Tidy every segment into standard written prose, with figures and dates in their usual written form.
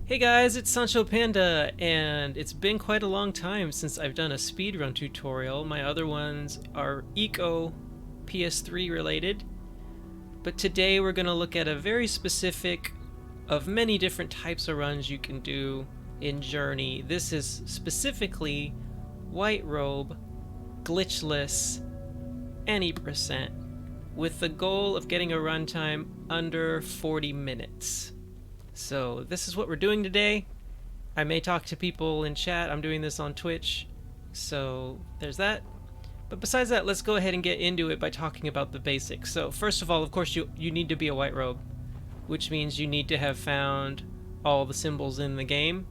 Hey guys, it's SanchoPanda, and it's been quite a long time since I've done a speedrun tutorial. My other ones are Eco PS3 related, but today we're going to look at a very specific of many different types of runs you can do in Journey. This is specifically White Robe, Glitchless, any percent, with the goal of getting a runtime under 40 minutes. So this is what we're doing today. I may talk to people in chat. I'm doing this on Twitch. So there's that. But besides that, let's go ahead and get into it by talking about the basics. So first of all, of course, you need to be a white robe, which means you need to have found all the symbols in the game.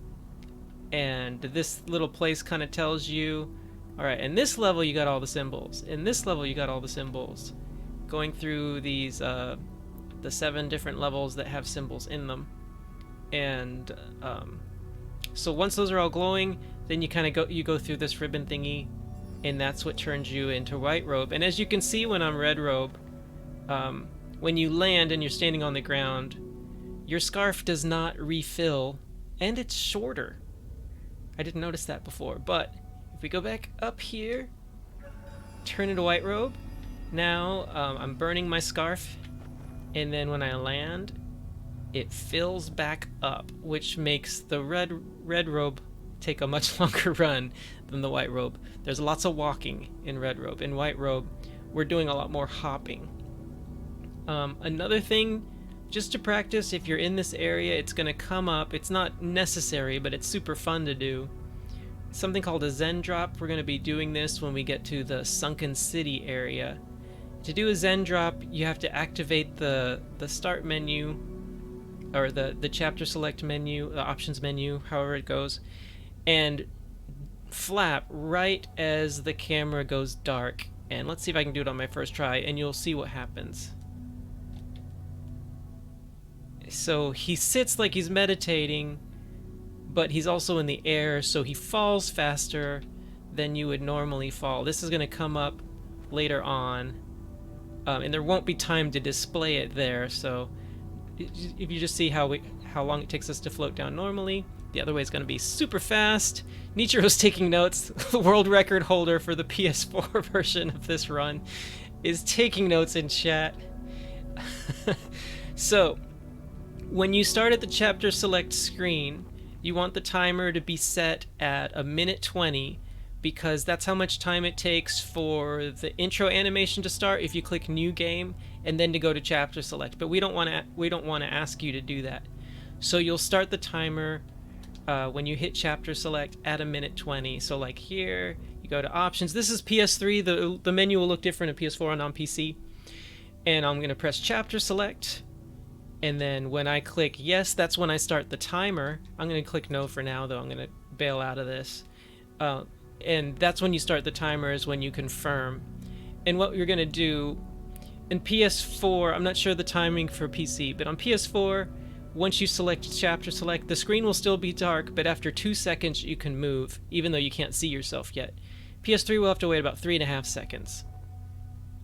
And this little place kind of tells you, all right, in this level you got all the symbols. In this level you got all the symbols. Going through these, the 7 different levels that have symbols in them. And so once those are all glowing, then you kind of go through this ribbon thingy, and that's what turns you into white robe. And as you can see when I'm red robe, when you land and you're standing on the ground, your scarf does not refill, and it's shorter. I didn't notice that before, but if we go back up here, turn into white robe, now I'm burning my scarf, and then when I land, it fills back up, which makes the red robe take a much longer run than the white robe. There's lots of walking in red robe. In white robe, we're doing a lot more hopping. Another thing, just to practice, if you're in this area, it's going to come up. It's not necessary, but it's super fun to do. Something called a Zen drop. We're going to be doing this when we get to the Sunken City area. To do a Zen drop, you have to activate the start menu, or the chapter select menu, the options menu, however it goes, and flap right as the camera goes dark. And let's see if I can do it on my first try, and you'll see what happens. So he sits like he's meditating, but he's also in the air, so he falls faster than you would normally fall. This is going to come up later on, and there won't be time to display it there, so if you just see how long it takes us to float down normally, the other way is going to be super fast. Nichiro's taking notes. The world record holder for the PS4 version of this run is taking notes in chat. So, when you start at the chapter select screen, you want the timer to be set at 1:20, because that's how much time it takes for the intro animation to start if you click new game and then to go to chapter select. But we don't want to ask you to do that. So you'll start the timer when you hit chapter select at 1:20. So like here, you go to options. This is PS3. The menu will look different in PS4 and on PC. And I'm going to press chapter select. And then when I click yes, that's when I start the timer. I'm going to click no for now, though. I'm going to bail out of this. And that's when you start the timer, is when you confirm. And what you're going to do in PS4, I'm not sure the timing for PC, but on PS4, once you select chapter select, the screen will still be dark, but after 2 seconds you can move, even though you can't see yourself yet. PS3 will have to wait about 3.5 seconds.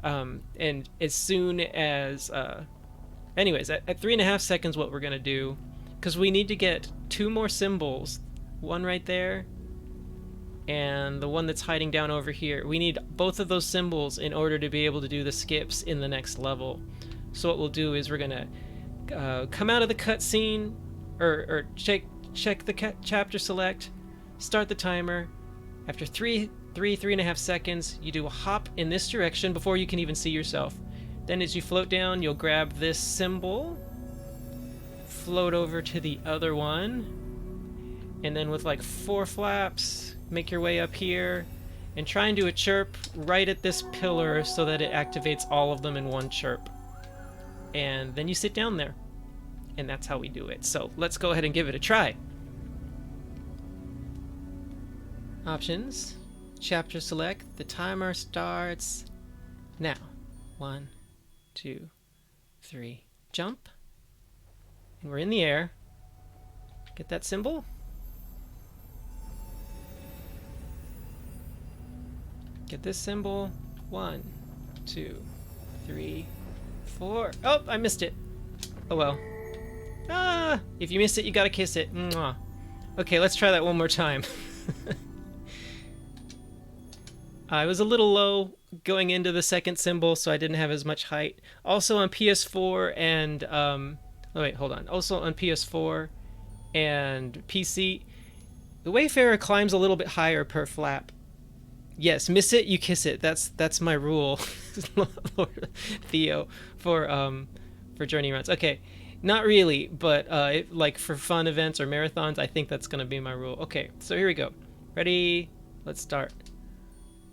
And as soon as... anyways, at 3.5 seconds, what we're going to do, because we need to get 2 more symbols, one right there, and the one that's hiding down over here. We need both of those symbols in order to be able to do the skips in the next level. So what we'll do is we're gonna come out of the cutscene, or check the chapter select, start the timer. After 3.5 seconds, you do a hop in this direction before you can even see yourself. Then as you float down, you'll grab this symbol, float over to the other one, and then with like 4 flaps, make your way up here and try and do a chirp right at this pillar so that it activates all of them in one chirp. And then you sit down there. And that's how we do it. So let's go ahead and give it a try. Options, chapter select, the timer starts now. 1, 2, 3, jump. And we're in the air. Get that symbol. Get this symbol. 1, 2, 3, 4. Oh, I missed it. Oh well. Ah! If you miss it, you gotta kiss it. Mwah. Okay, let's try that one more time. I was a little low going into the second symbol, so I didn't have as much height. Also on PS4 and oh wait, hold on. Also on PS4 and PC, the Wayfarer climbs a little bit higher per flap. Yes, miss it, you kiss it. That's my rule, Lord Theo, for journey runs. Okay, not really, but like for fun events or marathons, I think that's gonna be my rule. Okay, so here we go. Ready? Let's start.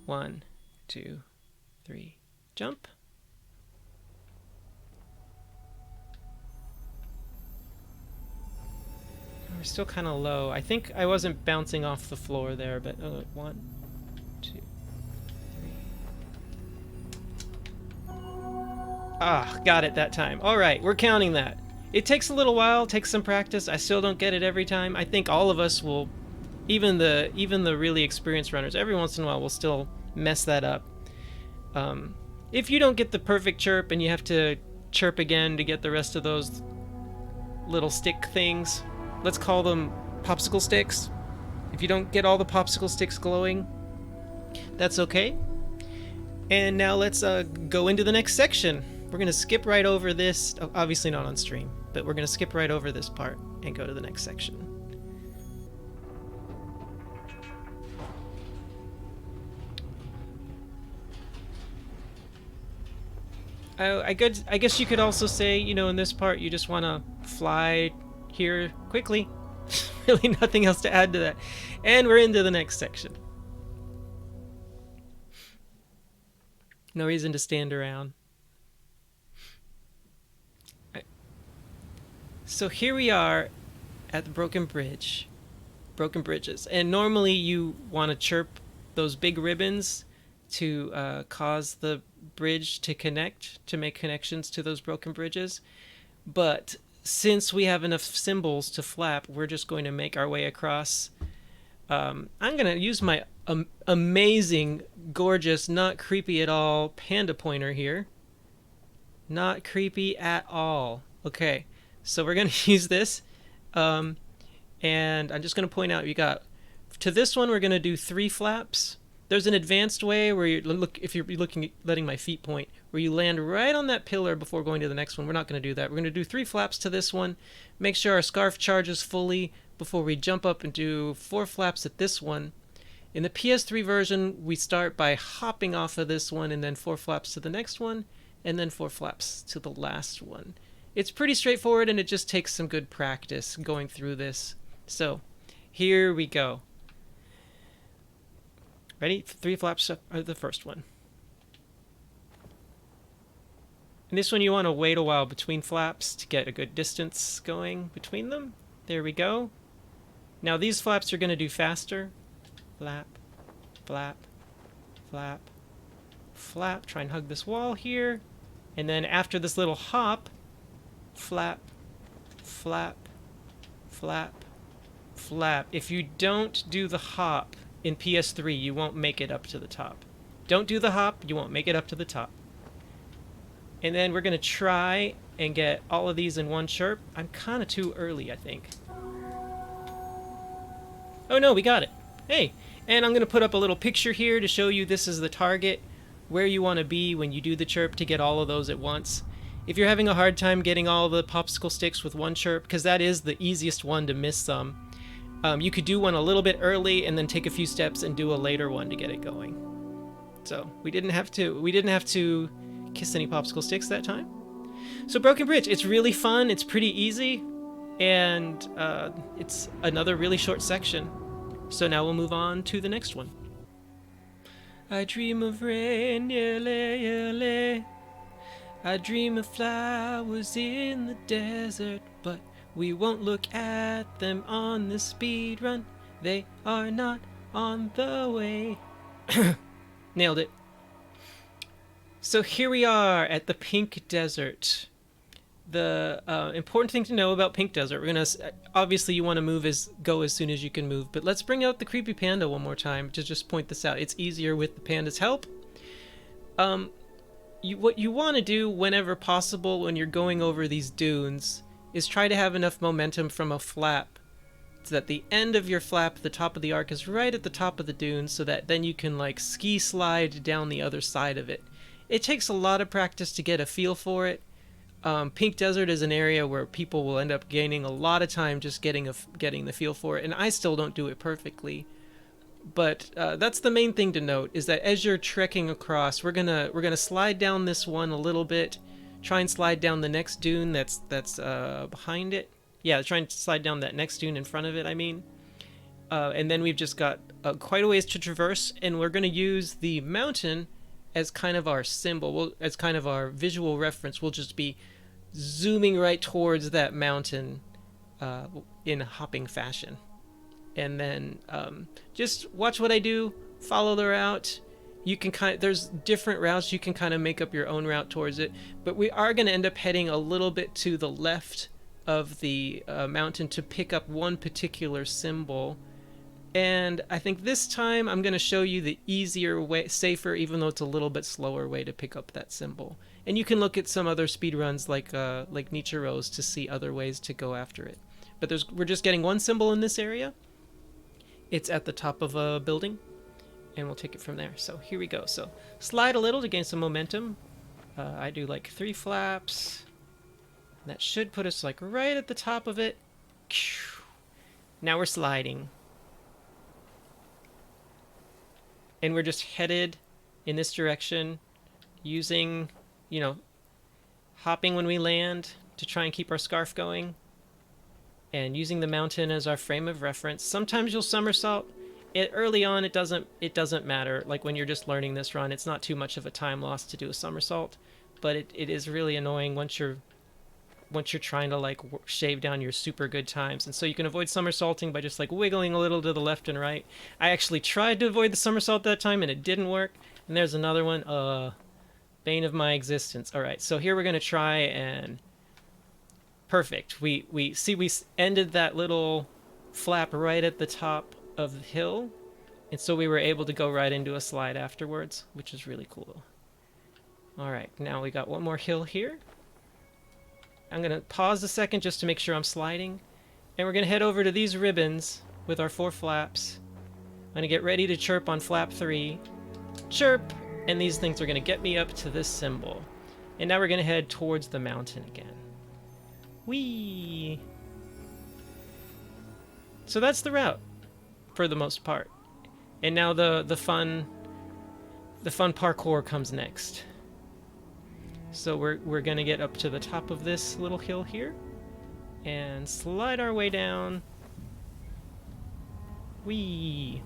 1, 2, 3, jump. We're still kind of low. I think I wasn't bouncing off the floor there, but 1, 2, 3. Ah, got it that time. All right, we're counting that. It takes a little while, takes some practice. I still don't get it every time. I think all of us will, even the really experienced runners, every once in a while will still mess that up. If you don't get the perfect chirp and you have to chirp again to get the rest of those little stick things, let's call them popsicle sticks. If you don't get all the popsicle sticks glowing, that's okay. And now let's go into the next section. We're going to skip right over this, obviously not on stream, but we're going to skip right over this part and go to the next section. I guess you could also say, you know, in this part you just want to fly here quickly. Really nothing else to add to that. And we're into the next section. No reason to stand around. So here we are at the broken bridge. Broken bridges. And normally you want to chirp those big ribbons to cause the bridge to connect, to make connections to those broken bridges. But since we have enough symbols to flap, we're just going to make our way across. I'm going to use my amazing, gorgeous, not creepy at all panda pointer here. Not creepy at all. Okay, so we're going to use this. And I'm just going to point out, you got, to this one, we're going to do 3 flaps. There's an advanced way where you look, if you're looking, letting my feet point, where you land right on that pillar before going to the next one. We're not going to do that. We're going to do 3 flaps to this one. Make sure our scarf charges fully before we jump up and do 4 flaps at this one. In the PS3 version, we start by hopping off of this one and then 4 flaps to the next one, and then 4 flaps to the last one. It's pretty straightforward, and it just takes some good practice going through this. So, here we go. Ready? 3 flaps are the first one. And this one you want to wait a while between flaps to get a good distance going between them. There we go. Now these flaps are going to do faster. Flap, flap, flap, flap. Try and hug this wall here. And then after this little hop, flap, flap, flap, flap. If you don't do the hop in PS3, you won't make it up to the top. Don't do the hop, you won't make it up to the top. And then we're going to try and get all of these in one chirp. I'm kind of too early, I think. Oh no, we got it. Hey, and I'm going to put up a little picture here to show you this is the target, where you want to be when you do the chirp to get all of those at once. If you're having a hard time getting all the popsicle sticks with one chirp, because that is the easiest one to miss some, you could do one a little bit early and then take a few steps and do a later one to get it going. So we didn't have to kiss any popsicle sticks that time. So Broken Bridge, it's really fun, it's pretty easy, and it's another really short section. So now we'll move on to the next one. I dream of rain, yele. I dream of flowers in the desert, but we won't look at them on the speed run. They are not on the way. Nailed it. So here we are at the Pink Desert. The important thing to know about Pink Desert, we're gonna obviously you want to go as soon as you can move, but let's bring out the creepy panda one more time to just point this out. It's easier with the panda's help. What you want to do whenever possible when you're going over these dunes is try to have enough momentum from a flap so that the end of your flap, the top of the arc, is right at the top of the dune, so that then you can like ski slide down the other side of it. It takes a lot of practice to get a feel for it. Pink Desert is an area where people will end up gaining a lot of time just getting the feel for it, and I still don't do it perfectly. But that's the main thing to note, is that as you're trekking across, we're gonna slide down this one a little bit, try and slide down the next dune that's behind it. Yeah, try and slide down that next dune in front of it, I mean. And then we've just got quite a ways to traverse, and we're gonna use the mountain as kind of our symbol, as kind of our visual reference. We'll just be zooming right towards that mountain in a hopping fashion. And then just watch what I do, follow the route. You can there's different routes, you can kind of make up your own route towards it, but we are going to end up heading a little bit to the left of the mountain to pick up one particular symbol. And I think this time I'm going to show you the easier way, safer, even though it's a little bit slower way to pick up that symbol. And you can look at some other speedruns like Nichiro's to see other ways to go after it. But we're just getting one symbol in this area. It's at the top of a building, and we'll take it from there. So here we go. So slide a little to gain some momentum. I do like 3 flaps. That should put us like right at the top of it. Now we're sliding. And we're just headed in this direction, using, hopping when we land to try and keep our scarf going, and using the mountain as our frame of reference. Sometimes you'll somersault. Early on, it doesn't matter. Like when you're just learning this run, it's not too much of a time loss to do a somersault, but it is really annoying once you're trying to like shave down your super good times. And so you can avoid somersaulting by just like wiggling a little to the left and right. I actually tried to avoid the somersault that time and it didn't work. And there's another one, bane of my existence. All right, so here we're gonna try and perfect. We ended that little flap right at the top of the hill, and so we were able to go right into a slide afterwards, which is really cool. All right, now we got one more hill here. I'm gonna pause a second just to make sure I'm sliding, and we're gonna head over to these ribbons with our 4 flaps. I'm gonna get ready to chirp on flap 3. Chirp! And these things are gonna get me up to this symbol. And now we're gonna head towards the mountain again. Whee! So that's the route, for the most part. And now the fun parkour comes next. So we're gonna get up to the top of this little hill here, and slide our way down. Whee!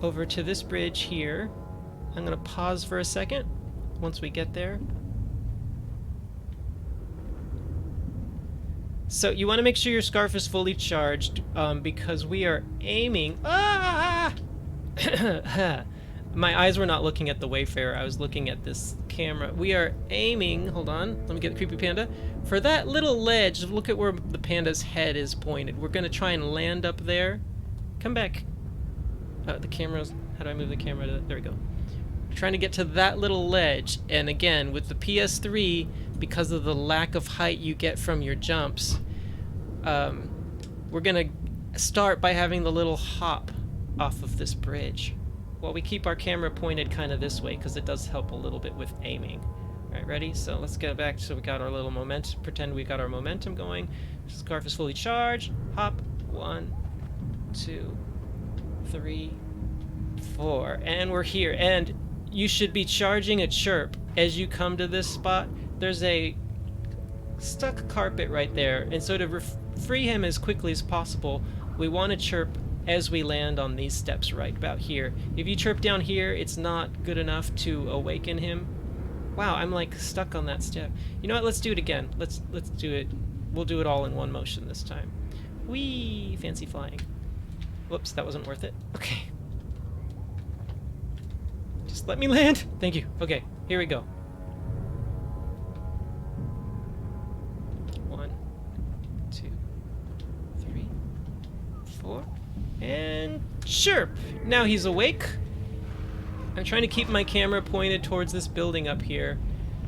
Over to this bridge here. I'm gonna pause for a second once we get there. So you want to make sure your scarf is fully charged, because we are aiming. My eyes were not looking at the wayfarer, I was looking at this camera. We are aiming, hold on, let me get the creepy panda, for that little ledge. Look at where the panda's head is pointed. We're gonna try and land up there. Come back. The camera's, how do I move the camera to, there we go. We're trying to get to that little ledge, and again, with the PS3, because of the lack of height you get from your jumps, we're gonna start by having the little hop off of this bridge. Well, we keep our camera pointed kind of this way because it does help a little bit with aiming. All right, ready? So let's get back. So we got our little momentum. Pretend we got our momentum going. Scarf is fully charged. Hop. 1, 2, 3, 4, and we're here. And you should be charging a chirp as you come to this spot. There's a stuck carpet right there, and so to free him as quickly as possible, we want to chirp as we land on these steps right about here. If you chirp down here, it's not good enough to awaken him. Wow, I'm like stuck on that step. You know what? Let's do it again. Let's do it. We'll do it all in one motion this time. Whee! Fancy flying. Whoops, that wasn't worth it. Okay. Just let me land. Thank you. Okay, here we go. 1, 2, 3, 4, and chirp. Now he's awake. I'm trying to keep my camera pointed towards this building up here,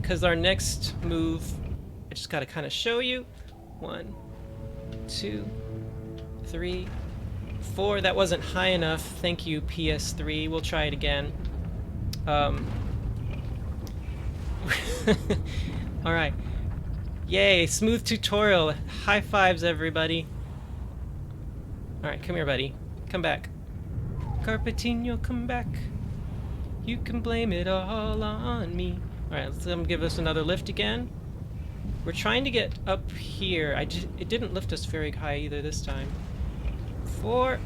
because our next move, I just gotta kind of show you. 1, 2, 3, 4. That wasn't high enough. Thank you, PS3. We'll try it again. Alright. Yay, smooth tutorial. High fives, everybody. Alright, come here, buddy. Come back. Carpetino, come back. You can blame it all on me. Alright, let's give us another lift again. We're trying to get up here. It didn't lift us very high either this time. 4.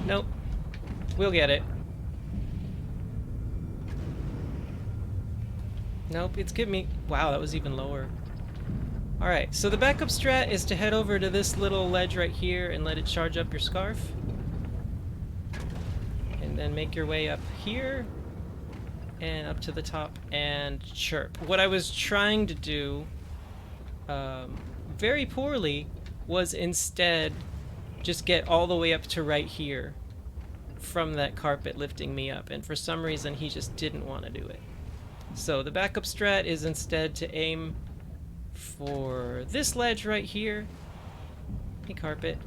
Nope. We'll get it. Nope, it's giving me... Wow, that was even lower. Alright, so the backup strat is to head over to this little ledge right here and let it charge up your scarf. And then make your way up here. And up to the top and chirp. What I was trying to do, very poorly, was instead just get all the way up to right here from that carpet lifting me up. And for some reason, he just didn't want to do it. So the backup strat is instead to aim for this ledge right here. Hey, carpet.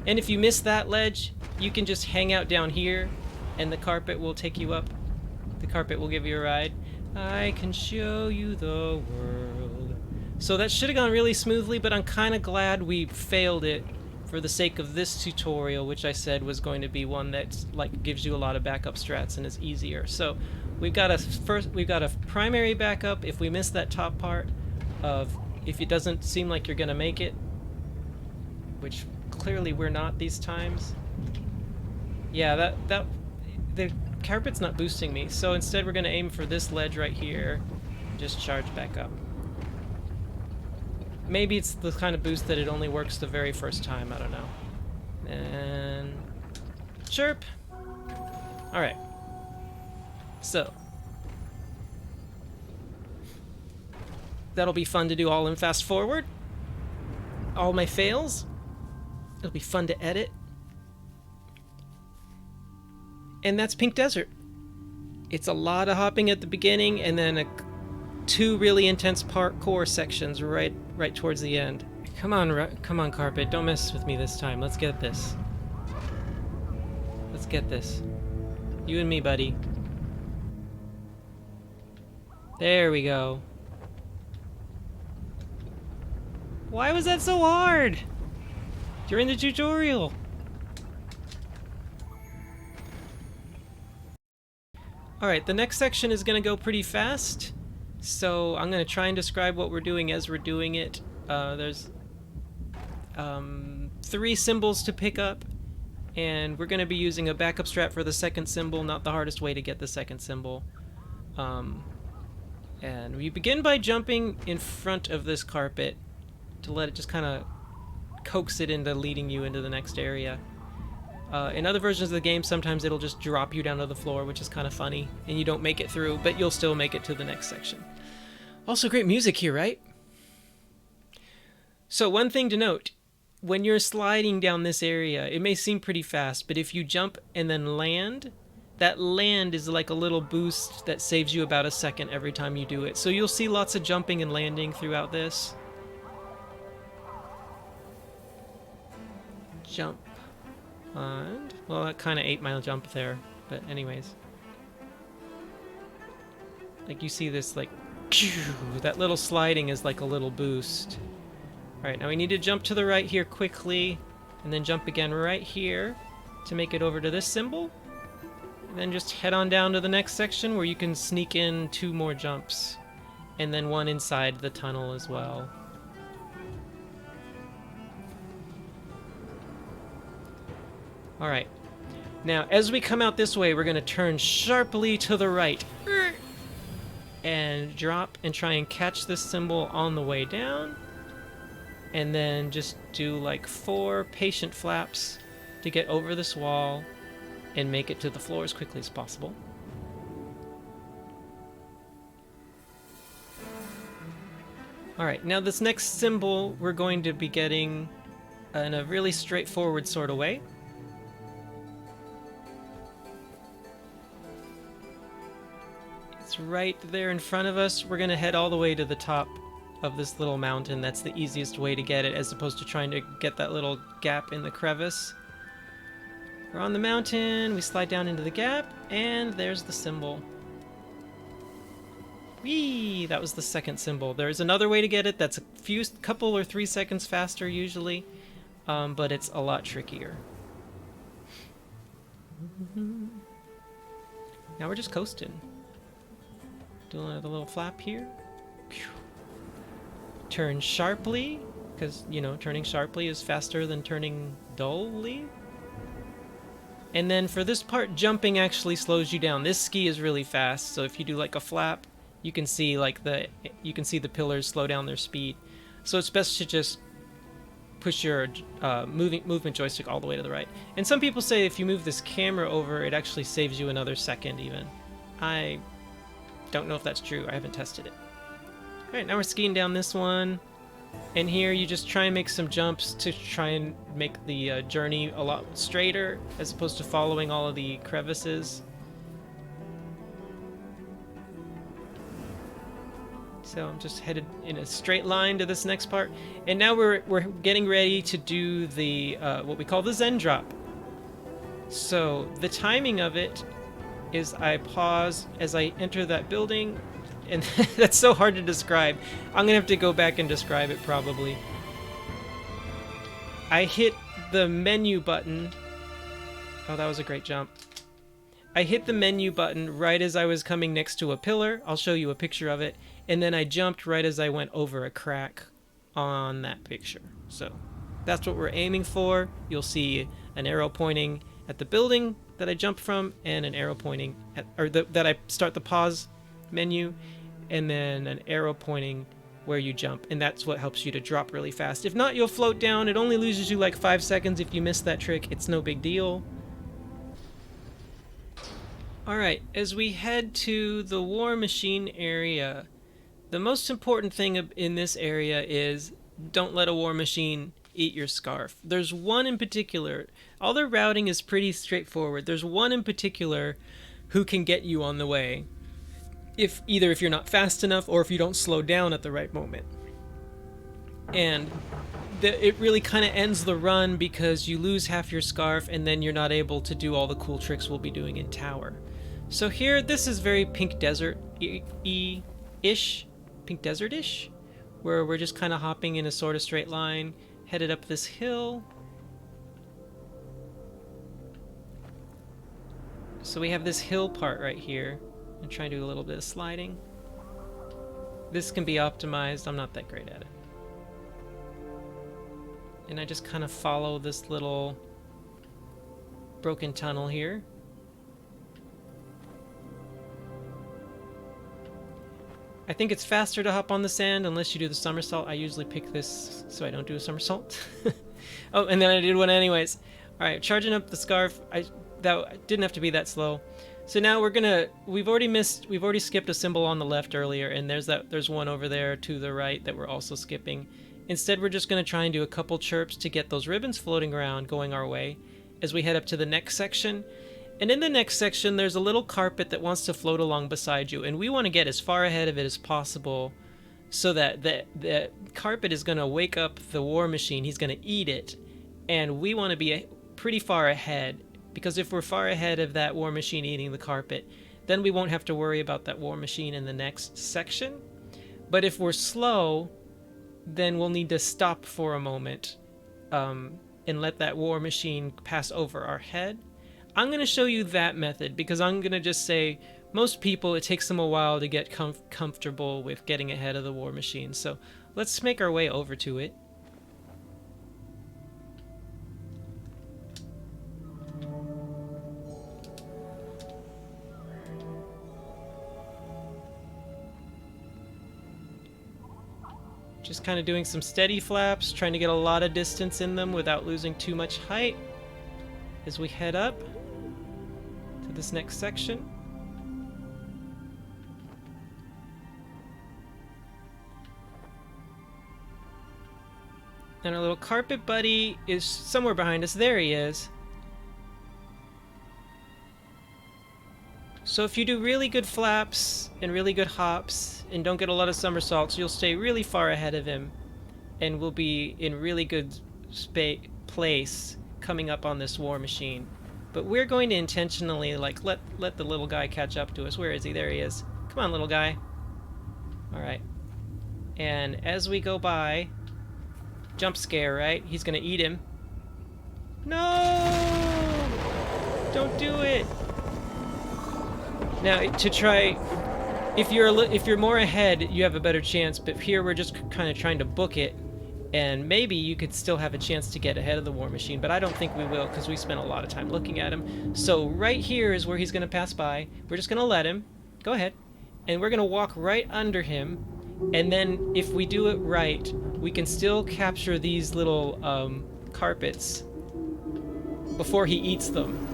And if you miss that ledge, you can just hang out down here and the carpet will take you up. The carpet will give you a ride. I can show you the world. So that should have gone really smoothly, but I'm kind of glad we failed it for the sake of this tutorial, which I said was going to be one that like gives you a lot of backup strats and is easier. So we've got a primary backup if we miss that top part of if it doesn't seem like you're gonna make it, which clearly we're not these times. Yeah, the carpet's not boosting me, so instead we're gonna aim for this ledge right here, just charge back up. Maybe it's the kind of boost that it only works the very first time, I don't know. And chirp. Alright. So that'll be fun to do all in fast forward. All my fails. It'll be fun to edit. And that's Pink Desert. It's a lot of hopping at the beginning and then 2 really intense parkour sections right towards the end. Come on, carpet. Don't mess with me this time. Let's get this. Let's get this. You and me, buddy. There we go. Why was that so hard? During the tutorial. Alright, the next section is going to go pretty fast, so I'm going to try and describe what we're doing as we're doing it. There's 3 symbols to pick up, and we're going to be using a backup strat for the second symbol, not the hardest way to get the second symbol. And we begin by jumping in front of this carpet to let it just kind of coax it into leading you into the next area. In other versions of the game, sometimes it'll just drop you down to the floor, which is kind of funny, and you don't make it through, but you'll still make it to the next section. Also, great music here, right? So one thing to note, when you're sliding down this area, it may seem pretty fast, but if you jump and then land, that land is like a little boost that saves you about a second every time you do it. So you'll see lots of jumping and landing throughout this. Jump. And, well, that kind of ate my jump there, but anyways. Like, you see this, like, that little sliding is like a little boost. Alright, now we need to jump to the right here quickly, and then jump again right here to make it over to this symbol. And then just head on down to the next section where you can sneak in 2 more jumps, and then 1 inside the tunnel as well. Alright, now as we come out this way, we're going to turn sharply to the right and drop and try and catch this symbol on the way down, and then just do like 4 patient flaps to get over this wall and make it to the floor as quickly as possible. Alright, now this next symbol we're going to be getting in a really straightforward sort of way. right there in front of us. We're gonna head all the way to the top of this little mountain. That's the easiest way to get it, as opposed to trying to get that little gap in the crevice. We're on the mountain, we slide down into the gap, and there's the symbol. Whee! That was the second symbol. There's another way to get it that's a couple or 3 seconds faster usually, but it's a lot trickier. Now we're just coasting. Doing another little flap here. Turn sharply, because, you know, turning sharply is faster than turning dully. And then for this part, jumping actually slows you down. This ski is really fast, so if you do like a flap, you can see the pillars slow down their speed. So it's best to just push your movement joystick all the way to the right. And some people say if you move this camera over, it actually saves you another second even. I don't know if that's true. I haven't tested it. Alright, now we're skiing down this one. And here you just try and make some jumps to try and make the journey a lot straighter, as opposed to following all of the crevices. So I'm just headed in a straight line to this next part. And now we're getting ready to do the what we call the Zen drop. So the timing of it is I pause as I enter that building, and that's so hard to describe. I'm gonna have to go back and describe it probably. I hit the menu button. Oh, that was a great jump. I hit the menu button right as I was coming next to a pillar. I'll show you a picture of it. And then I jumped right as I went over a crack on that picture. So that's what we're aiming for. You'll see an arrow pointing at the building that I jumped from, and an arrow pointing at, that I start the pause menu, and then an arrow pointing where you jump, and that's what helps you to drop really fast. If not, you'll float down. It only loses you like 5 seconds if you miss that trick. It's no big deal. Alright, as we head to the war machine area, the most important thing in this area is don't let a war machine eat your scarf. There's one in particular. All their routing is pretty straightforward. There's one in particular who can get you on the way. Either if you're not fast enough or if you don't slow down at the right moment. And it really kind of ends the run because you lose half your scarf and then you're not able to do all the cool tricks we'll be doing in Tower. So here, this is very Pink Desert-ish, Pink Desert-ish, where we're just kind of hopping in a sort of straight line, headed up this hill. So we have this hill part right here. I'm trying to do a little bit of sliding. This can be optimized. I'm not that great at it. And I just kind of follow this little broken tunnel here. I think it's faster to hop on the sand unless you do the somersault. I usually pick this so I don't do a somersault. Oh, and then I did one anyways. Alright, charging up the scarf. That didn't have to be that slow. So now we've already skipped a symbol on the left earlier, and there's one over there to the right that we're also skipping. Instead, we're just gonna try and do a couple chirps to get those ribbons floating around going our way as we head up to the next section. And in the next section, there's a little carpet that wants to float along beside you, and we want to get as far ahead of it as possible so that the carpet is going to wake up the war machine. He's going to eat it, and we want to be pretty far ahead, because if we're far ahead of that war machine eating the carpet, then we won't have to worry about that war machine in the next section. But if we're slow, then we'll need to stop for a moment and let that war machine pass over our head. I'm going to show you that method because I'm going to just say most people, it takes them a while to get comfortable with getting ahead of the war machine. So let's make our way over to it. Just kind of doing some steady flaps, trying to get a lot of distance in them without losing too much height as we head up to this next section. And our little carpet buddy is somewhere behind us. There he is. So if you do really good flaps and really good hops and don't get a lot of somersaults, you'll stay really far ahead of him and will be in really good place coming up on this war machine. But we're going to intentionally like let the little guy catch up to us. Where is he? There he is. Come on, little guy. All right. And as we go by, jump scare, right? He's gonna eat him. No! Don't do it. Now to try, if you're more ahead, you have a better chance. But here we're just kind of trying to book it, and maybe you could still have a chance to get ahead of the war machine. But I don't think we will because we spent a lot of time looking at him. So right here is where he's gonna pass by. We're just gonna let him. Go ahead, and we're gonna walk right under him. And then if we do it right, we can still capture these little carpets before he eats them.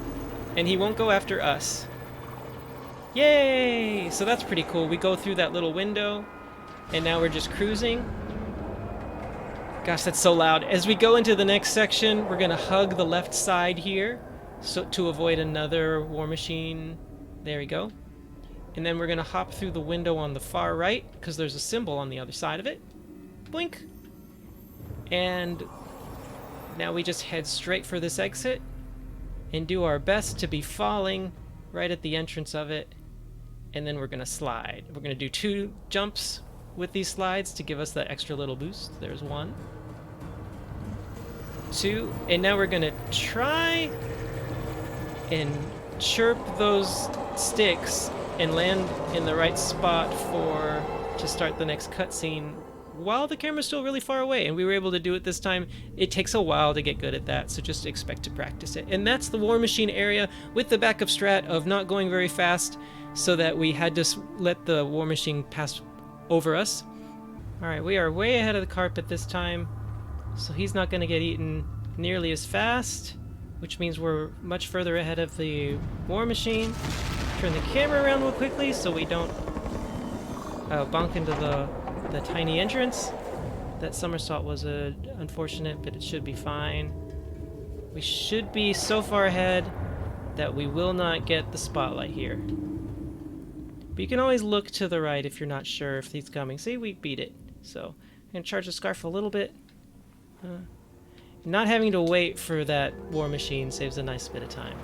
And he won't go after us. Yay! So that's pretty cool. We go through that little window, and now we're just cruising. Gosh, that's so loud. As we go into the next section, we're going to hug the left side here so to avoid another war machine. There we go. And then we're going to hop through the window on the far right, because there's a symbol on the other side of it. Blink. And now we just head straight for this exit and do our best to be falling right at the entrance of it. And then we're going to slide. We're going to do 2 jumps with these slides to give us that extra little boost. There's 1, 2, and now we're going to try and chirp those sticks and land in the right spot to start the next cutscene while the camera's still really far away. And we were able to do it this time. It takes a while to get good at that, so just expect to practice it. And that's the war machine area with the backup strat of not going very fast so that we had to let the war machine pass over us. Alright, we are way ahead of the carpet this time, so he's not going to get eaten nearly as fast, which means we're much further ahead of the war machine. Turn the camera around real quickly so we don't bonk into the tiny entrance. That somersault was unfortunate, but it should be fine. We should be so far ahead that we will not get the spotlight here. But you can always look to the right if you're not sure if he's coming. See, we beat it. So I'm going to charge the scarf a little bit. Not having to wait for that war machine saves a nice bit of time.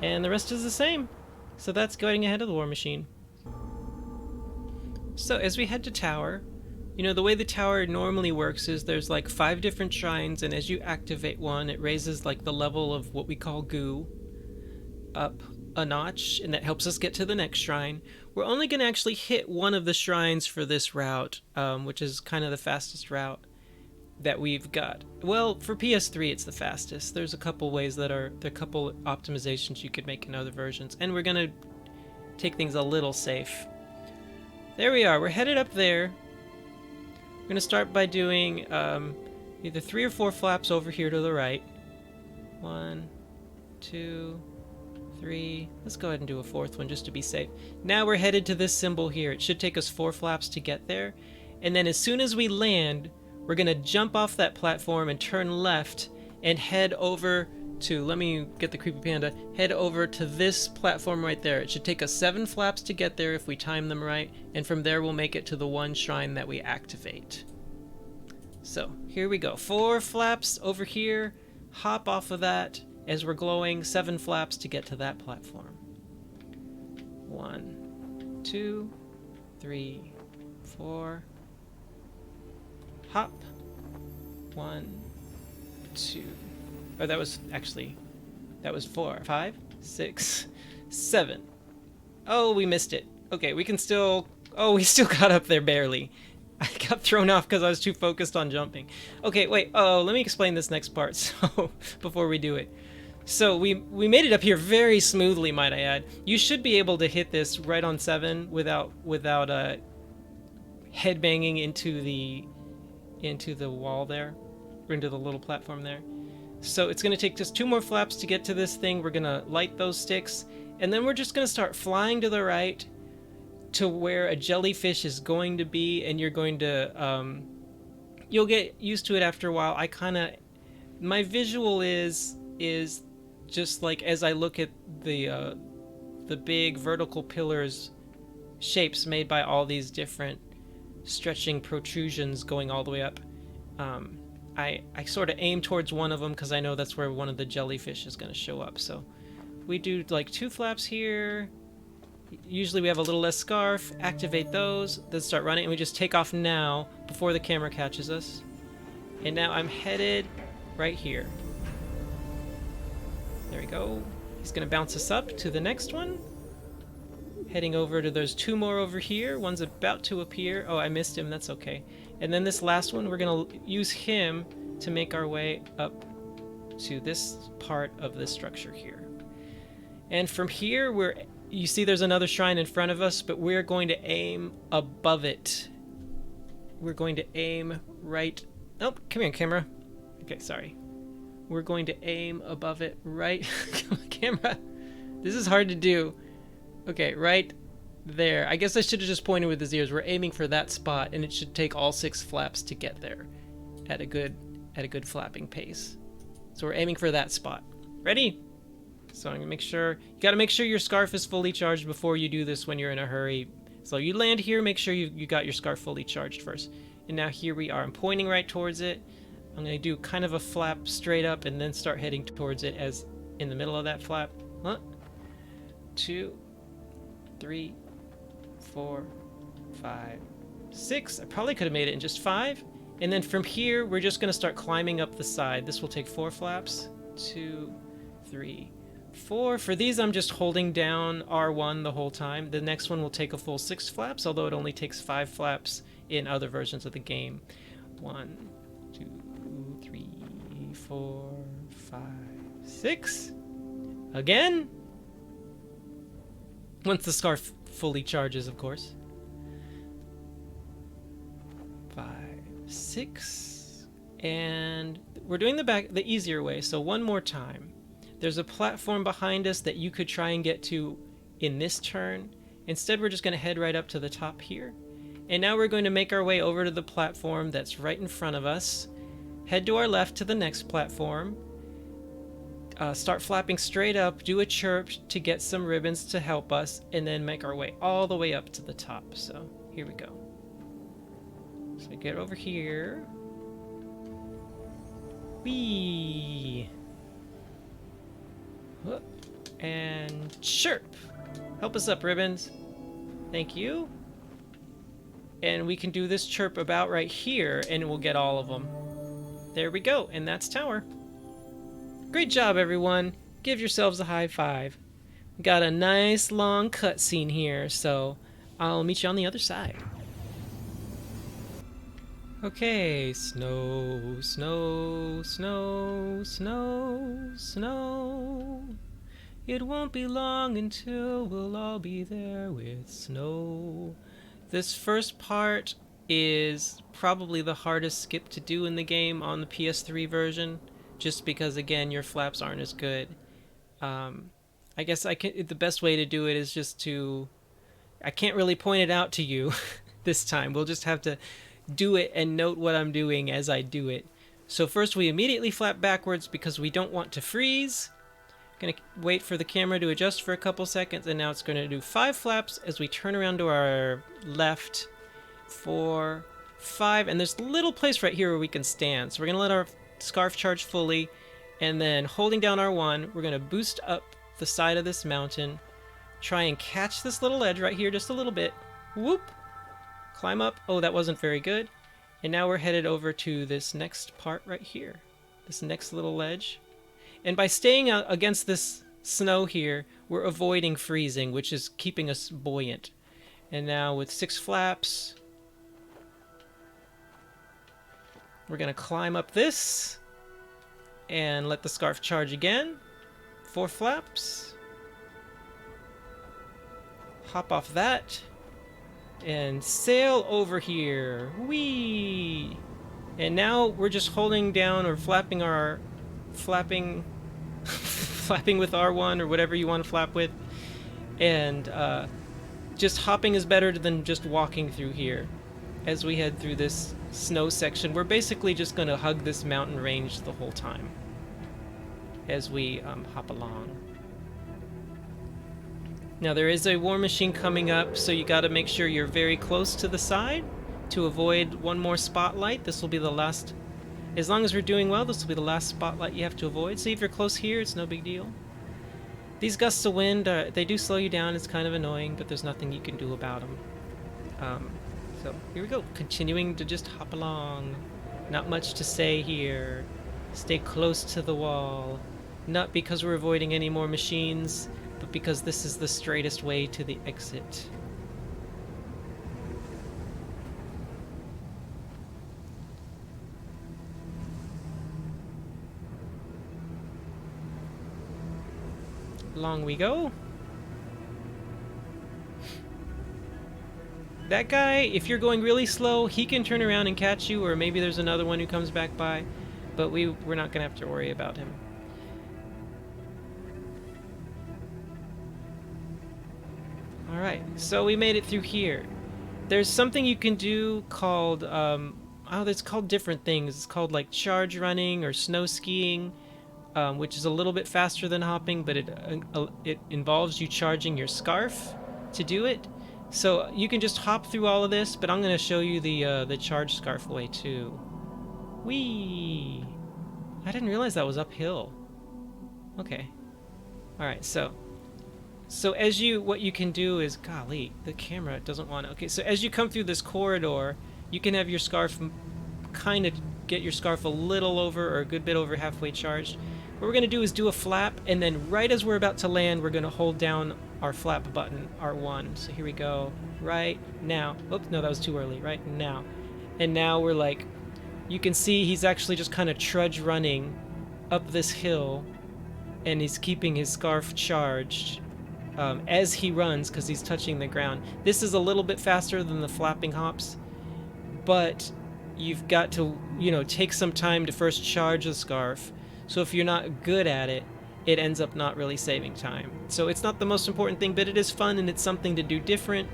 And the rest is the same. So that's going ahead of the war machine. So as we head to tower, you know, the way the tower normally works is there's like 5 different shrines, and as you activate one, it raises like the level of what we call goo up a notch, and that helps us get to the next shrine. We're only going to actually hit one of the shrines for this route, which is kind of the fastest route that we've got. Well, for PS3 it's the fastest. There's a couple ways there are a couple optimizations you could make in other versions, and we're going to take things a little safe. There we are. We're headed up there. We're going to start by doing either 3 or 4 flaps over here to the right. 1, 2, 3. Let's go ahead and do a 4th one just to be safe. Now we're headed to this symbol here. It should take us 4 flaps to get there. And then as soon as we land, we're going to jump off that platform and turn left and head over to, let me get the creepy panda, head over to this platform right there. It should take us 7 flaps to get there if we time them right, and from there we'll make it to the one shrine that we activate. So here we go. 4 flaps over here, hop off of that as we're glowing, 7 flaps to get to that platform. 1, 2, 3, 4. Hop. 1, 2. Oh, that was 4, 5, 6, 7. Oh, we missed it. Okay, we can still... Oh, we still got up there barely. I got thrown off because I was too focused on jumping. Okay, wait. Oh, let me explain this next part so before we do it. So we made it up here very smoothly, might I add. You should be able to hit this right on 7 without headbanging into the wall there, or into the little platform there. So it's going to take just 2 more flaps to get to this thing. We're going to light those sticks, and then we're just going to start flying to the right to where a jellyfish is going to be, and you're going to you'll get used to it after a while. My visual is just like as I look at the the big vertical pillars shapes made by all these different stretching protrusions going all the way up. I sort of aim towards one of them because I know that's where one of the jellyfish is going to show up. So we do like 2 flaps here. Usually we have a little less scarf. Activate those, then start running, and we just take off now before the camera catches us. And now I'm headed right here. There we go. He's going to bounce us up to the next one. Heading over to, there's 2 more over here. One's about to appear. Oh, I missed him. That's okay. And then this last one, we're going to use him to make our way up to this part of this structure here. And from here, you see there's another shrine in front of us, but we're going to aim above it. We're going to aim right... Oh, come here, camera. Okay, sorry. We're going to aim above it right... Camera. This is hard to do. Okay, right there. I guess I should have just pointed with his ears. We're aiming for that spot, and it should take all 6 flaps to get there at a good flapping pace. So we're aiming for that spot. Ready? So I'm gonna make sure, you gotta make sure your scarf is fully charged before you do this when you're in a hurry. So you land here, make sure you got your scarf fully charged first. And now here we are. I'm pointing right towards it. I'm gonna do kind of a flap straight up and then start heading towards it as in the middle of that flap. 1, 2, 3, 4, 5, 6. I probably could have made it in just 5. And then from here, we're just going to start climbing up the side. This will take 4 flaps. 2, 3, 4. For these, I'm just holding down R1 the whole time. The next one will take a full 6 flaps, although it only takes 5 flaps in other versions of the game. 1, 2, 3, 4, 5, 6. Again. Once the scarf fully charges, of course. 5, 6. And we're doing the easier way, so one more time. There's a platform behind us that you could try and get to in this turn. Instead, we're just going to head right up to the top here. And now we're going to make our way over to the platform that's right in front of us. Head to our left to the next platform. Start flapping straight up, do a chirp to get some ribbons to help us, and then make our way all the way up to the top. So here we go. So get over here. Whee! Whoop. And chirp! Help us up, ribbons. Thank you. And we can do this chirp about right here, and we'll get all of them. There we go, and that's tower. Great job, everyone. Give yourselves a high five. We got a nice long cutscene here, so I'll meet you on the other side. Okay, snow, snow, snow, snow, snow. It won't be long until we'll all be there with snow. This first part is probably the hardest skip to do in the game on the PS3 version. Just because, again, your flaps aren't as good. I guess the best way to do it is just to... I can't really point it out to you this time. We'll just have to do it and note what I'm doing as I do it. So first we immediately flap backwards because we don't want to freeze. Gonna wait for the camera to adjust for a couple seconds, and now it's going to do 5 flaps as we turn around to our left. 4, 5, and there's a little place right here where we can stand. So we're going to let our scarf charge fully, and then holding down R1, we're going to boost up the side of this mountain, try and catch this little ledge right here just a little bit. Whoop! Climb up. Oh, that wasn't very good. And now we're headed over to this next part right here, this next little ledge. And by staying out against this snow here, we're avoiding freezing, which is keeping us buoyant. And now with 6 flaps, we're going to climb up this and let the scarf charge again. 4 flaps. Hop off that and sail over here. Whee! And now we're just holding down or flapping flapping with R1 or whatever you want to flap with. And just hopping is better than just walking through here. As we head through this snow section, we're basically just going to hug this mountain range the whole time as we hop along. Now there is a war machine coming up, so you got to make sure you're very close to the side to avoid one more spotlight. This will be the last, as long as we're doing well, this will be the last spotlight you have to avoid. So if you're close here, it's no big deal. These gusts of wind, they do slow you down. It's kind of annoying, but there's nothing you can do about them. So here we go, continuing to just hop along. Not much to say here. Stay close to the wall. Not because we're avoiding any more machines, but because this is the straightest way to the exit. Along we go. That guy, if you're going really slow, he can turn around and catch you, or maybe there's another one who comes back by, but we're not going to have to worry about him. Alright, so we made it through here. There's something you can do called, it's called different things. It's called like charge running or snow skiing, which is a little bit faster than hopping, but it involves you charging your scarf to do it. So you can just hop through all of this, but I'm going to show you the charge scarf way too. Whee! I didn't realize that was uphill. Okay. Alright, so as what you can do is, golly, the camera doesn't want to. Okay, so as you come through this corridor, you can have your scarf, kind of get your scarf a little over or a good bit over halfway charged. What we're going to do is do a flap, and then right as we're about to land, we're going to hold down our flap button, R1. So here we go, right now. Oops, no, that was too early, right now. And now we're like, you can see he's actually just kind of trudge running up this hill, and he's keeping his scarf charged as he runs because he's touching the ground. This is a little bit faster than the flapping hops, but you've got to, take some time to first charge the scarf. So if you're not good at it, it ends up not really saving time. So it's not the most important thing, but it is fun, and it's something to do different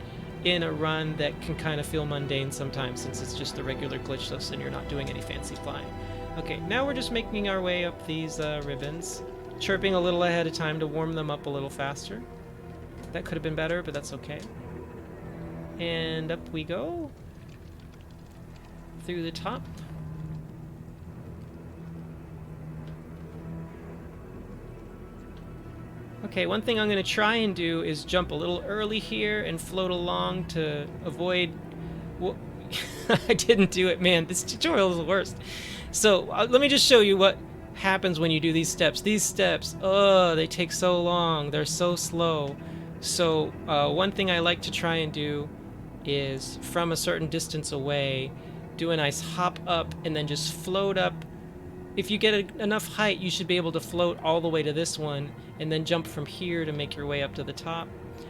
in a run that can kind of feel mundane sometimes, since it's just the regular glitchless and you're not doing any fancy flying. Okay, now we're just making our way up these ribbons, chirping a little ahead of time to warm them up a little faster. That could have been better, but that's okay. And up we go through the top. Okay, one thing I'm going to try and do is jump a little early here and float along to avoid... Well, I didn't do it, man. This tutorial is the worst. So, let me just show you what happens when you do these steps. These steps, they take so long. They're so slow. So, one thing I like to try and do is, from a certain distance away, do a nice hop up and then just float up. If you get enough height, you should be able to float all the way to this one and then jump from here to make your way up to the top.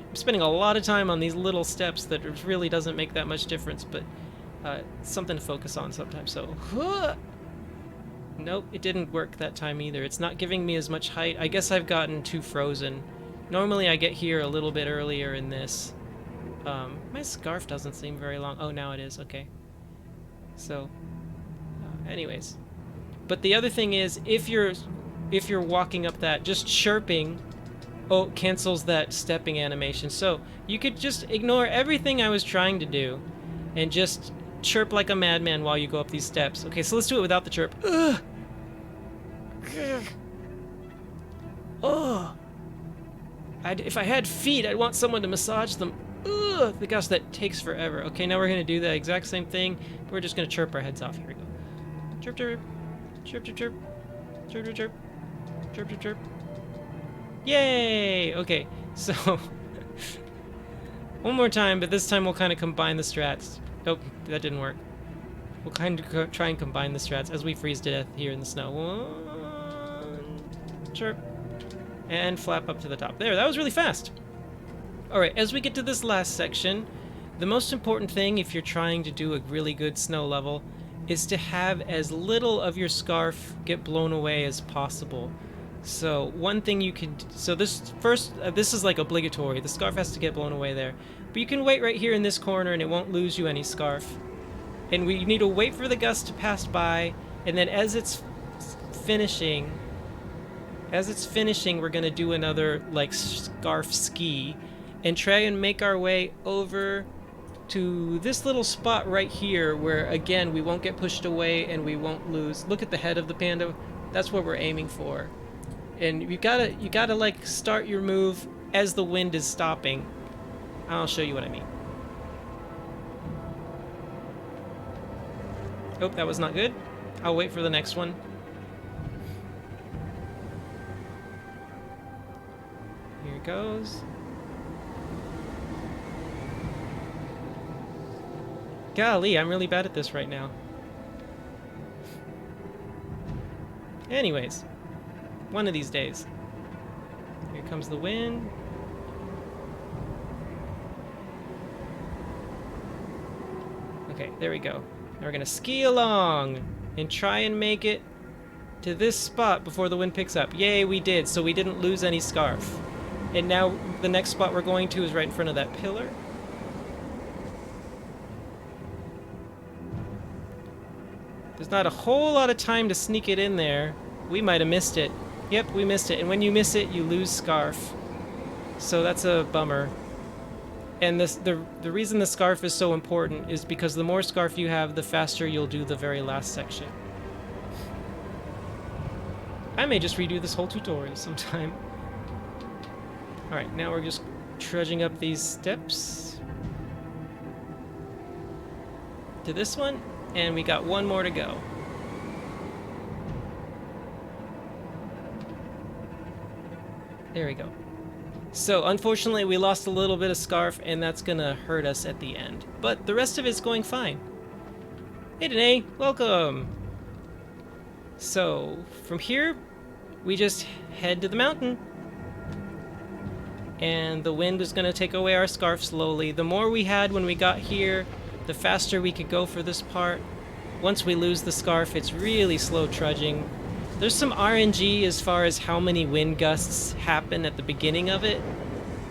I'm spending a lot of time on these little steps that really doesn't make that much difference, but something to focus on sometimes. So, nope, it didn't work that time either. It's not giving me as much height. I guess I've gotten too frozen. Normally I get here a little bit earlier in this. My scarf doesn't seem very long. Oh, now it is. Okay. So, anyways. But the other thing is, if you're walking up that, just chirping, cancels that stepping animation. So you could just ignore everything I was trying to do, and just chirp like a madman while you go up these steps. Okay, so let's do it without the chirp. Ugh. Oh. If I had feet, I'd want someone to massage them. Ugh. Gosh, that takes forever. Okay, now we're gonna do the exact same thing. We're just gonna chirp our heads off. Here we go. Chirp, chirp. Chirp, chirp, chirp. Chirp, chirp, chirp. Chirp, chirp, chirp. Yay! Okay, so... one more time, but this time we'll kind of combine the strats. Nope, that didn't work. We'll kind of try and combine the strats as we freeze to death here in the snow. One... Chirp. And flap up to the top. There, that was really fast! Alright, as we get to this last section, the most important thing if you're trying to do a really good snow level is to have as little of your scarf get blown away as possible. So one thing you can... So this is like obligatory. The scarf has to get blown away there. But you can wait right here in this corner and it won't lose you any scarf. And we need to wait for the gust to pass by, and then as it's finishing, we're going to do another like scarf ski. and try and make our way over to this little spot right here where, again, we won't get pushed away and we won't lose. Look at the head of the panda. That's what we're aiming for. And you gotta like start your move as the wind is stopping. I'll show you what I mean. Oh, that was not good. I'll wait for the next one. Here it goes. Golly, I'm really bad at this right now. Anyways, one of these days. Here comes the wind. Okay, there we go. Now we're gonna ski along and try and make it to this spot before the wind picks up. Yay, we did, so we didn't lose any scarf. And now the next spot we're going to is right in front of that pillar. There's not a whole lot of time to sneak it in there. We might have missed it. Yep, we missed it. And when you miss it, you lose scarf. So that's a bummer. And the reason the scarf is so important is because the more scarf you have, the faster you'll do the very last section. I may just redo this whole tutorial sometime. Alright, now we're just trudging up these steps to this one. And we got one more to go. There we go. So, unfortunately, we lost a little bit of scarf, and that's gonna hurt us at the end. But the rest of it's going fine. Hey, Danae, welcome! So, from here, we just head to the mountain. And the wind is gonna take away our scarf slowly. The more we had when we got here, the faster we could go for this part. Once we lose the scarf, it's really slow trudging. There's some RNG as far as how many wind gusts happen at the beginning of it.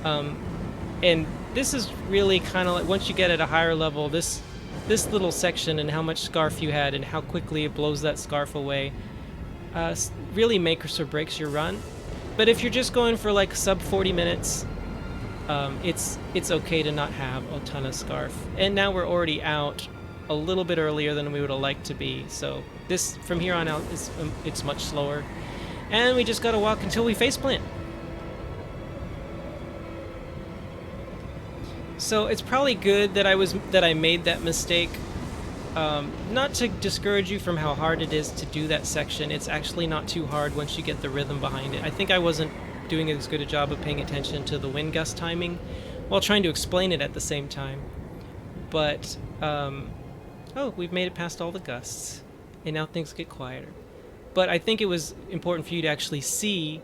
And this is really kind of like, once you get at a higher level, this little section and how much scarf you had and how quickly it blows that scarf away really makes or breaks your run. But if you're just going for like sub 40 minutes, it's okay to not have a ton of scarf. And now we're already out a little bit earlier than we would have liked to be, so this from here on out is it's much slower, and we just gotta walk until we faceplant. So it's probably good that I made that mistake. Not to discourage you from how hard it is to do that section. It's actually not too hard once you get the rhythm behind it. I think I wasn't doing as good a job of paying attention to the wind gust timing while trying to explain it at the same time. But oh, we've made it past all the gusts, and now things get quieter. But I think it was important for you to actually see,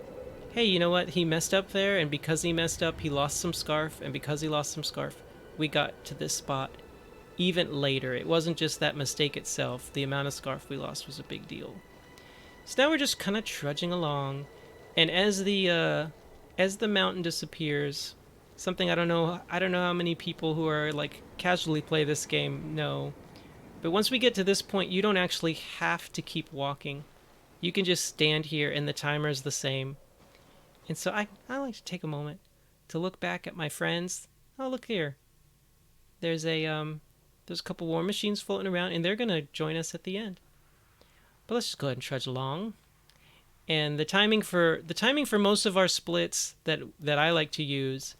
hey, you know what? He messed up there, and because he messed up, he lost some scarf, and because he lost some scarf, we got to this spot even later. It wasn't just that mistake itself. The amount of scarf we lost was a big deal. So now we're just kind of trudging along, and as the mountain disappears, something I don't know how many people who are like casually play this game know. But once we get to this point, you don't actually have to keep walking. You can just stand here and the timer is the same. And so I like to take a moment to look back at my friends. Oh, look here. There's a couple war machines floating around, and they're going to join us at the end. But let's just go ahead and trudge along. And the timing for most of our splits that I like to use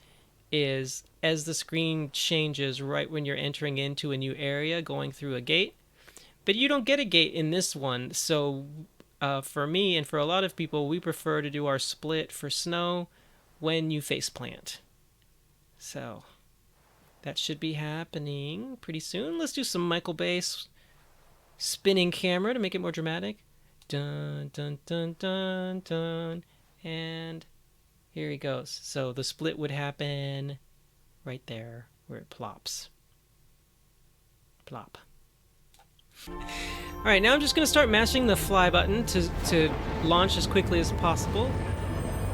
is as the screen changes right when you're entering into a new area, going through a gate. But you don't get a gate in this one, so for me and for a lot of people, we prefer to do our split for snow when you faceplant. So that should be happening pretty soon. Let's do some Michael Bay spinning camera to make it more dramatic. Dun, dun, dun, dun, dun. And here he goes. So the split would happen right there where it plops. Plop. Alright, now I'm just going to start mashing the fly button to launch as quickly as possible.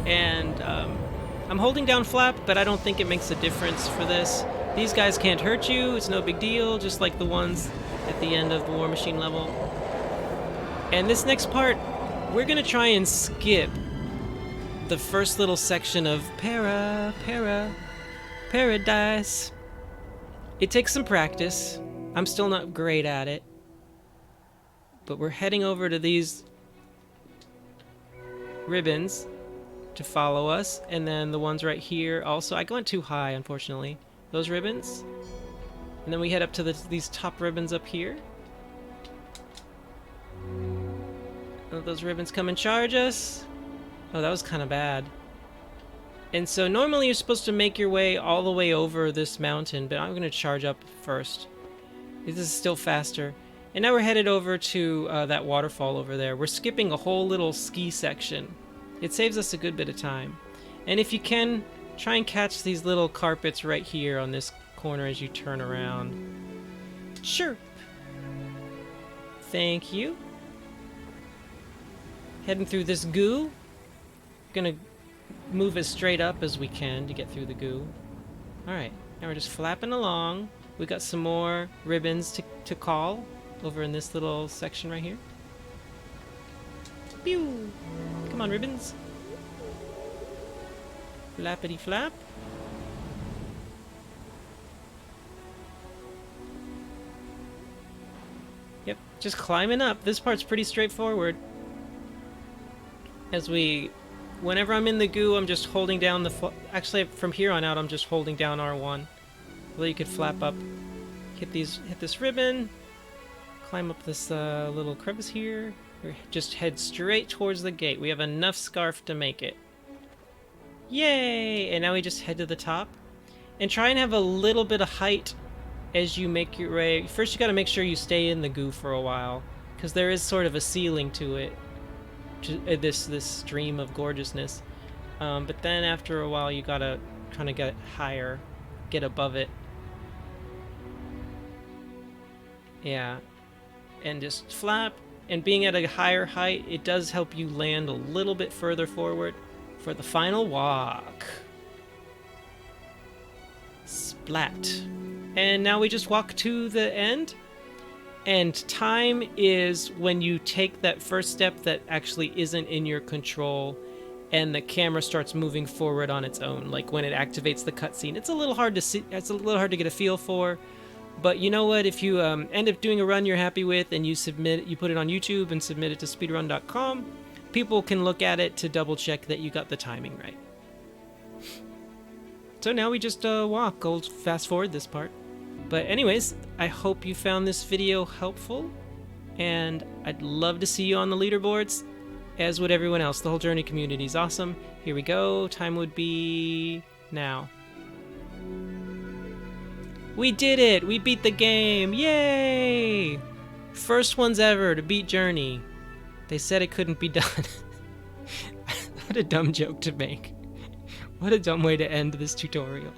And I'm holding down flap, but I don't think it makes a difference for this. These guys can't hurt you, it's no big deal, just like the ones at the end of the War Machine level. And this next part, we're going to try and skip the first little section of para, paradise. It takes some practice. I'm still not great at it. But we're heading over to these ribbons to follow us. And then the ones right here also. I went too high, unfortunately. Those ribbons. And then we head up to these top ribbons up here. Let those ribbons come and charge us. Oh, that was kind of bad. And so normally you're supposed to make your way all the way over this mountain, but I'm going to charge up first. This is still faster. And now we're headed over to that waterfall over there. We're skipping a whole little ski section. It saves us a good bit of time. And if you can, try and catch these little carpets right here on this corner as you turn around. Chirp! Thank you. Heading through this goo. Gonna move as straight up as we can to get through the goo. Alright, now we're just flapping along. We got some more ribbons to call over in this little section right here. Pew! Come on, ribbons. Flappity flap. Yep, just climbing up. This part's pretty straightforward. Whenever I'm in the goo, I'm just holding down actually, from here on out, I'm just holding down R1. Although you could flap up, hit this ribbon, climb up this little crevice here, or just head straight towards the gate. We have enough scarf to make it. Yay! And now we just head to the top. And try and have a little bit of height as you make your way. First, you gotta make sure you stay in the goo for a while, because there is sort of a ceiling to it. This stream of gorgeousness, but then after a while you gotta kind of get higher, get above it. Yeah, and just flap. And being at a higher height, it does help you land a little bit further forward for the final walk. Splat. And now we just walk to the end. And time is when you take that first step that actually isn't in your control and the camera starts moving forward on its own, like when it activates the cutscene. It's a little hard to see, it's a little hard to get a feel for, but you know what, if you end up doing a run you're happy with and you put it on YouTube and submit it to speedrun.com, people can look at it to double check that you got the timing right. So now we just walk, I'll fast forward this part. But anyways, I hope you found this video helpful, and I'd love to see you on the leaderboards, as would everyone else. The whole Journey community is awesome. Here we go. Time would be now. We did it! We beat the game! Yay! First ones ever to beat Journey. They said it couldn't be done. What a dumb joke to make. What a dumb way to end this tutorial.